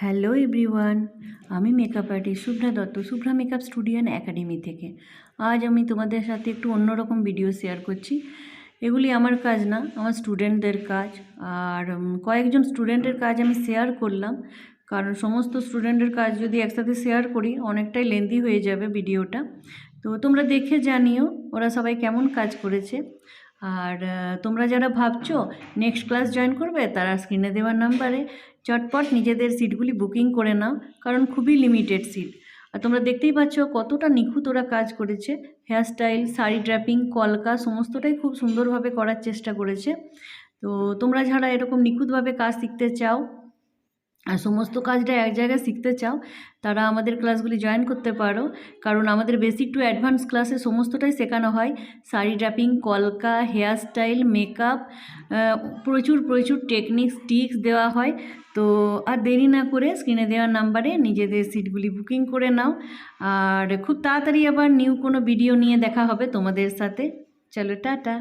Hello everyone, আমি makeup artist Shubhra Dutta, Shubhra makeup studio and academy থেকে। আজ আমি তোমাদের সাথে একটু অন্যরকম ভিডিও শেয়ার করছি। এগুলি আমার কাজ না, আমার স্টুডেন্টদের কাজ। আর কয়েকজন স্টুডেন্টের কাজ আমি শেয়ার করলাম, কারণ সমস্ত স্টুডেন্টের কাজ যদি একসাথে শেয়ার করি অনেকটাই লেন্দি হয়ে যাবে ভিডিওটা। তো তোমরা দেখে জানিও ওরা সবাই কেমন কাজ করেছে। আর তোমরা যারা ভাবছো নেক্সট ক্লাস জয়েন করবে, তারা স্ক্রিনে দেওয়ার নাম্বারে চটপট নিজেদের সিটগুলি বুকিং করে নাও, কারণ খুবই লিমিটেড সিট। আর তোমরা দেখতেই পাচ্ছ কতটা নিখুঁত ওরা কাজ করেছে। হেয়ারস্টাইল, শাড়ি ড্র্যাপিং, কলকা সমস্তটাই খুব সুন্দরভাবে করার চেষ্টা করেছে। তো তোমরা যারা এরকম নিখুঁতভাবে কাজ শিখতে চাও আর সমস্ত কাজটা এক জায়গায় শিখতে চাও, তারা আমাদের ক্লাসগুলি জয়েন করতে পারো, কারণ আমাদের বেসিক টু অ্যাডভান্স ক্লাসে সমস্তটাই শেখানো হয়। শাড়ি ড্র্যাপিং, কলকা, হেয়ারস্টাইল, মেকআপ, প্রচুর প্রচুর টেকনিক্স টিক্স দেওয়া হয়। তো আর দেরি না করে স্ক্রিনে দেওয়া নাম্বারে নিজেদের সিটগুলি বুকিং করে নাও। আর খুব তাড়াতাড়ি আবার নিউ কোনো ভিডিও নিয়ে দেখা হবে তোমাদের সাথে। চলো টাটা।